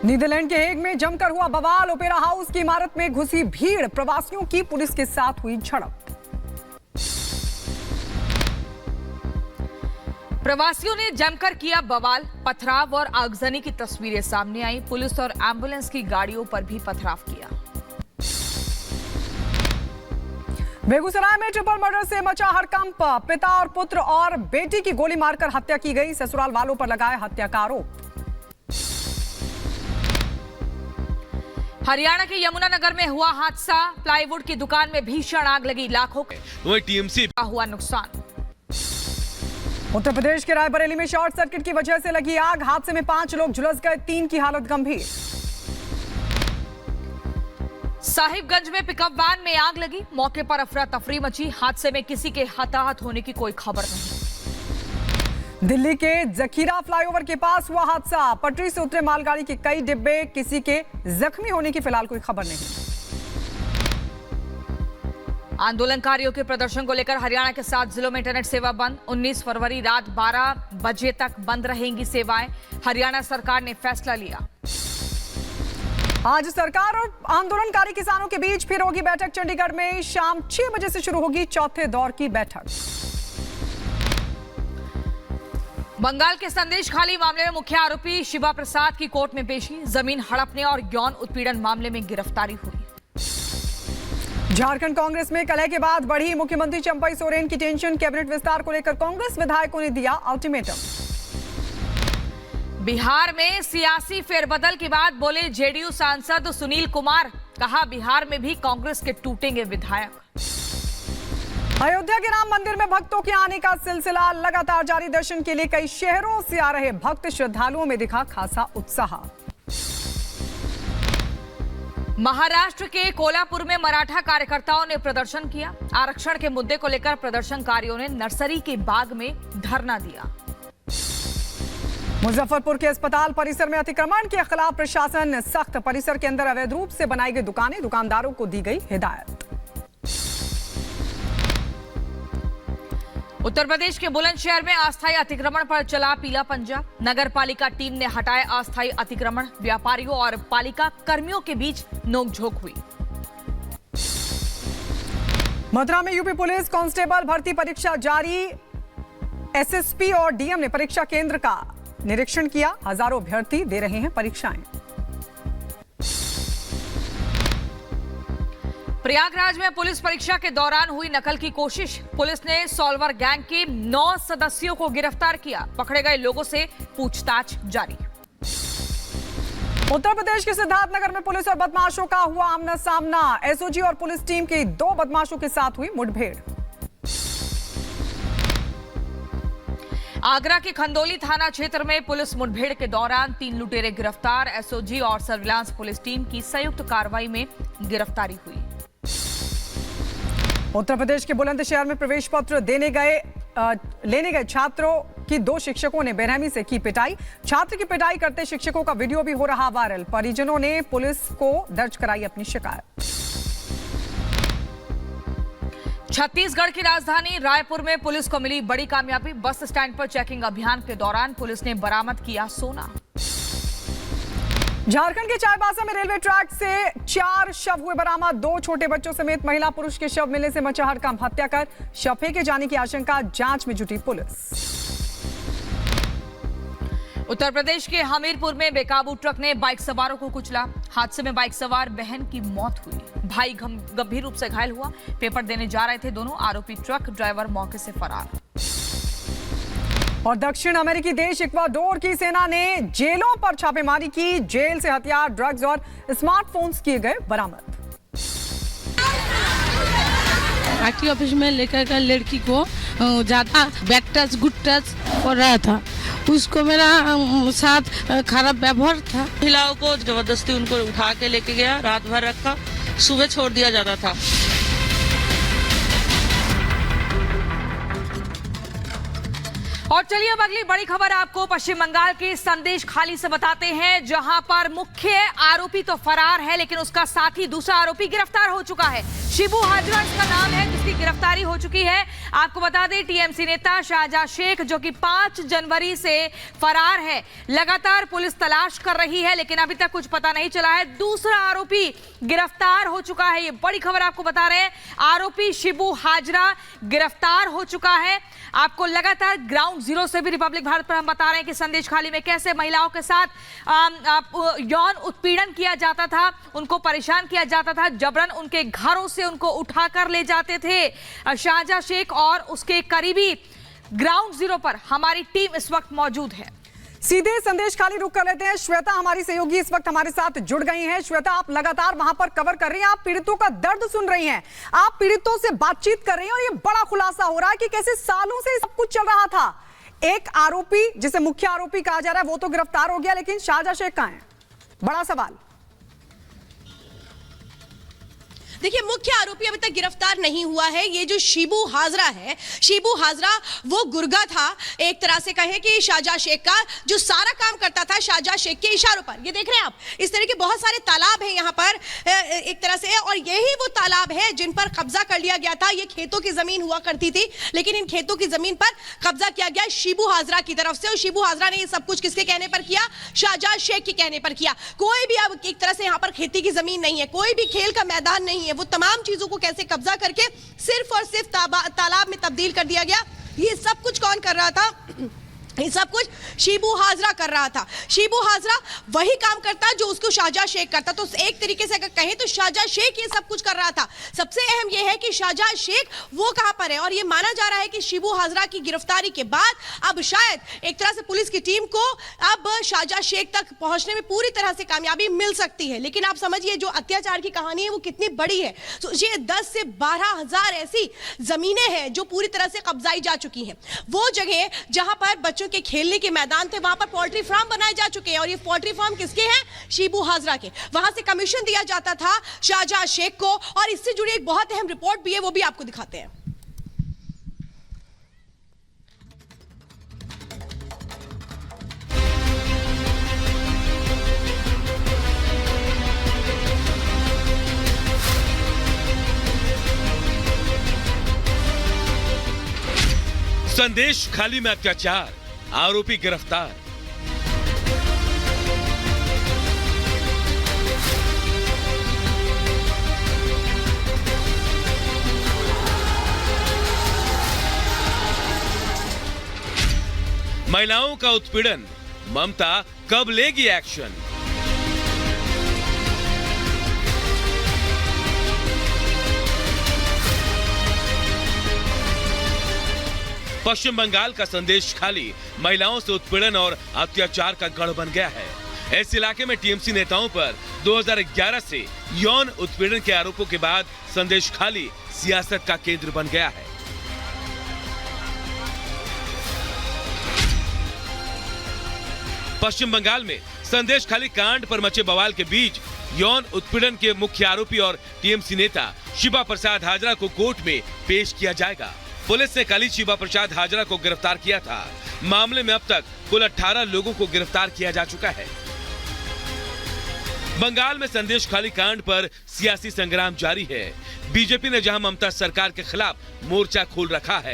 Netherlands के Hague में जमकर हुआ बवाल। ओपेरा हाउस की इमारत में घुसी भीड़, प्रवासियों की पुलिस के साथ हुई झड़प। प्रवासियों ने जमकर किया बवाल, पथराव और आगजनी की तस्वीरें सामने आई। पुलिस और एम्बुलेंस की गाड़ियों पर भी पथराव किया। बेगूसराय में ट्रिपल मर्डर से मचा हड़कंप। पिता और पुत्र और बेटी की गोली मारकर हत्या की गई। ससुराल वालों पर लगाए हत्या का आरोप। हरियाणा के यमुनानगर में हुआ हादसा। प्लाईवुड की दुकान में भीषण आग लगी, लाखों वही टीएमसी का हुआ नुकसान। उत्तर प्रदेश के रायबरेली में शॉर्ट सर्किट की वजह से लगी आग। हादसे में 5 लोग झुलस गए, 3 की हालत गंभीर। साहिबगंज में पिकअप वैन में आग लगी, मौके पर अफरा तफरी मची। हादसे में किसी के हताहत होने की कोई खबर नहीं। दिल्ली के जखीरा फ्लाईओवर के पास हुआ हादसा। पटरी से उतरे मालगाड़ी के कई डिब्बे, किसी के जख्मी होने की फिलहाल कोई खबर नहीं। आंदोलनकारियों के प्रदर्शन को लेकर हरियाणा के 7 जिलों में इंटरनेट सेवा बंद। 19 फरवरी रात 12 बजे तक बंद रहेंगी सेवाएं। हरियाणा सरकार ने फैसला लिया। आज सरकार और आंदोलनकारी किसानों के बीच फिर होगी बैठक। चंडीगढ़ में शाम 6 बजे से शुरू होगी चौथे दौर की बैठक। बंगाल के संदेश खाली मामले में मुख्य आरोपी शिवा प्रसाद की कोर्ट में पेशी। जमीन हड़पने और यौन उत्पीड़न मामले में गिरफ्तारी हुई। झारखंड कांग्रेस में कलह के बाद बढ़ी मुख्यमंत्री चंपई सोरेन की टेंशन। कैबिनेट विस्तार को लेकर कांग्रेस विधायकों ने दिया अल्टीमेटम। बिहार में सियासी फेरबदल के बाद बोले जेडीयू सांसद सुनील कुमार। कहा बिहार में भी कांग्रेस के टूटेंगे विधायक। अयोध्या के राम मंदिर में भक्तों के आने का सिलसिला लगातार जारी। दर्शन के लिए कई शहरों से आ रहे भक्त, श्रद्धालुओं में दिखा खासा उत्साह। महाराष्ट्र के कोल्हापुर में मराठा कार्यकर्ताओं ने प्रदर्शन किया। आरक्षण के मुद्दे को लेकर प्रदर्शनकारियों ने नर्सरी के बाग में धरना दिया। मुजफ्फरपुर के अस्पताल परिसर में अतिक्रमण के खिलाफ प्रशासन सख्त। परिसर के अंदर अवैध रूप से बनाई गई दुकानें, दुकानदारों को दी गई हिदायत। उत्तर प्रदेश के बुलंदशहर में अस्थायी अतिक्रमण पर चला पीला पंजा। नगर पालिका टीम ने हटाए अस्थायी अतिक्रमण। व्यापारियों और पालिका कर्मियों के बीच नोकझोंक हुई। मथुरा में यूपी पुलिस कांस्टेबल भर्ती परीक्षा जारी। एसएसपी और डीएम ने परीक्षा केंद्र का निरीक्षण किया। हजारों अभ्यर्थी दे रहे हैं परीक्षाएं। प्रयागराज में पुलिस परीक्षा के दौरान हुई नकल की कोशिश। पुलिस ने सॉल्वर गैंग के 9 सदस्यों को गिरफ्तार किया। पकड़े गए लोगों से पूछताछ जारी। उत्तर प्रदेश के सिद्धार्थनगर में पुलिस और बदमाशों का हुआ आमना सामना। एसओजी और पुलिस टीम की 2 बदमाशों के साथ हुई मुठभेड़। आगरा के खंदौली थाना क्षेत्र में पुलिस मुठभेड़ के दौरान 3 लुटेरे गिरफ्तार। एसओजी और सर्विलांस पुलिस टीम की संयुक्त कार्रवाई में गिरफ्तारी हुई। उत्तर प्रदेश के बुलंदशहर में प्रवेश पत्र लेने गए छात्रों की 2 शिक्षकों ने बेरहमी से की पिटाई। छात्र की पिटाई करते शिक्षकों का वीडियो भी हो रहा वायरल। परिजनों ने पुलिस को दर्ज कराई अपनी शिकायत। छत्तीसगढ़ की राजधानी रायपुर में पुलिस को मिली बड़ी कामयाबी। बस स्टैंड पर चेकिंग अभियान के दौरान पुलिस ने बरामद किया सोना। झारखंड के चाईबासा में रेलवे ट्रैक से 4 शव हुए बरामद। 2 छोटे बच्चों समेत महिला पुरुष के शव मिलने से मचा हड़कंप। हत्या कर शव फेंके जाने की आशंका, जांच में जुटी पुलिस। उत्तर प्रदेश के हमीरपुर में बेकाबू ट्रक ने बाइक सवारों को कुचला। हादसे में बाइक सवार बहन की मौत हुई। भाई गंभीर रूप से घायल हुआ। पेपर देने जा रहे थे दोनों। आरोपी ट्रक ड्राइवर मौके से फरार। और दक्षिण अमेरिकी देश इक्वाडोर की सेना ने जेलों पर छापेमारी की। जेल से हथियार, ड्रग्स और स्मार्टफोन्स किए गए बरामद। आरटी ऑफिस में लेकर कर लड़की को ज्यादा बैड टच गुड टच कर रहा था। उसको मेरा साथ खराब व्यवहार था। महिलाओं को जबरदस्ती उनको उठा के लेके गया, रात भर रखा, सुबह छोड़ दिया जाता था। और चलिए अब अगली बड़ी खबर आपको पश्चिम बंगाल के संदेश खाली से बताते हैं, जहां पर मुख्य आरोपी तो फरार है, लेकिन उसका साथी दूसरा आरोपी गिरफ्तार हो चुका है। शिबू हाजरा इसका नाम है, जिसकी गिरफ्तारी हो चुकी है। आपको बता दें, टीएमसी नेता शाहजहां शेख, जो कि 5 जनवरी से फरार है, लगातार पुलिस तलाश कर रही है, लेकिन अभी तक कुछ पता नहीं चला है। दूसरा आरोपी गिरफ्तार हो चुका है। ये बड़ी खबर आपको बता रहे हैं, आरोपी शिबू हाजरा गिरफ्तार हो चुका है। आपको लगातार ग्राउंड जीरो से भी रिपब्लिक भारत पर हम बता रहे हैं कि संदेश खाली में कैसे महिलाओं के साथ यौन उत्पीड़न किया जाता था, उनको परेशान किया जाता था, जबरन उनके घरों से उनको उठाकर ले जाते थे शाहजहां शेख और उसके करीबी। ग्राउंड जीरो पर हमारी टीम इस वक्त मौजूद है। सीधे संदेश खाली रुक कर लेते हैं। श्वेता हमारी सहयोगी इस वक्त हमारे साथ जुड़ गई हैं। श्वेता, आप लगातार वहां पर कवर कर रही हैं, आप पीड़ितों का दर्द सुन रही हैं, आप पीड़ितों से बातचीत कर रही हैं और ये बड़ा खुलासा हो रहा है कि कैसे सालों से सब कुछ चल रहा था। एक आरोपी, जिसे मुख्य आरोपी कहा जा रहा है, वो तो गिरफ्तार हो गया, लेकिन शाहजहां शेख कहां है? बड़ा सवाल। देखिए, मुख्य आरोपी अभी तक गिरफ्तार नहीं हुआ है। ये जो शिबू हाजरा है, शिबू हाजरा वो गुर्गा था, एक तरह से कहें कि शाहजहां शेख का, जो सारा काम करता था शाहजहां शेख के इशारों पर। ये देख रहे हैं आप, इस तरह के बहुत सारे तालाब हैं यहाँ पर एक तरह से, और यही वो तालाब है जिन पर कब्जा कर लिया गया था। ये खेतों की जमीन हुआ करती थी, लेकिन इन खेतों की जमीन पर कब्जा किया गया शिबू हाजरा की तरफ से। और शिबू हाजरा ने ये सब कुछ किसके कहने पर किया? शाहजहां शेख के कहने पर किया। कोई भी अब एक तरह से यहाँ पर खेती की जमीन नहीं है, कोई भी खेल का मैदान नहीं है। वो तमाम चीजों को कैसे कब्जा करके सिर्फ और सिर्फ तालाब में तब्दील कर दिया गया। ये सब कुछ कौन कर रहा था? ये सब कुछ शिबू हाजरा कर रहा था। शिबू हाजरा वही काम करता जो उसको शाहजहां शेख करता। तो एक तरीके से अगर कहें तो शाहजहां शेख ये सब कुछ कर रहा था। सबसे अहम ये है कि शाहजहां शेख वो कहां पर है, और ये माना जा रहा है कि शिबू हाजरा की गिरफ्तारी के बाद अब शायद एक तरह से पुलिस की टीम को अब शाहजहां शेख तक पहुंचने में पूरी तरह से कामयाबी मिल सकती है। लेकिन आप समझिए, जो अत्याचार की कहानी है वो कितनी बड़ी है। तो ये 10 से 12 हजार ऐसी जमीनें हैं जो पूरी तरह से कब्जाई जा चुकी हैं। वो जगह जहां पर बच्चों के खेलने के मैदान थे, वहां पर पोल्ट्री फार्म बनाए जा चुके हैं, और ये पोल्ट्री फार्म किसके हैं? शिबू हाजरा के। वहां से कमीशन दिया जाता था शाहजहां शेख को, और इससे जुड़ी एक बहुत अहम रिपोर्ट भी है, वो भी आपको दिखाते हैं। संदेश खाली में अत्याचार, आरोपी गिरफ्तार। महिलाओं का उत्पीड़न, ममता कब लेगी एक्शन? पश्चिम बंगाल का संदेश खाली महिलाओं से उत्पीड़न और अत्याचार का गढ़ बन गया है। इस इलाके में टीएमसी नेताओं पर 2011 से यौन उत्पीड़न के आरोपों के बाद संदेश खाली सियासत का केंद्र बन गया है। पश्चिम बंगाल में संदेश खाली कांड पर मचे बवाल के बीच यौन उत्पीड़न के मुख्य आरोपी और टीएमसी नेता शिबा प्रसाद हाजरा को कोर्ट में पेश किया जाएगा। पुलिस ने कल ही शिबा प्रसाद हाजरा को गिरफ्तार किया था। मामले में अब तक कुल 18 लोगों को गिरफ्तार किया जा चुका है। बंगाल में संदेश खाली कांड पर सियासी संग्राम जारी है। बीजेपी ने जहां ममता सरकार के खिलाफ मोर्चा खोल रखा है,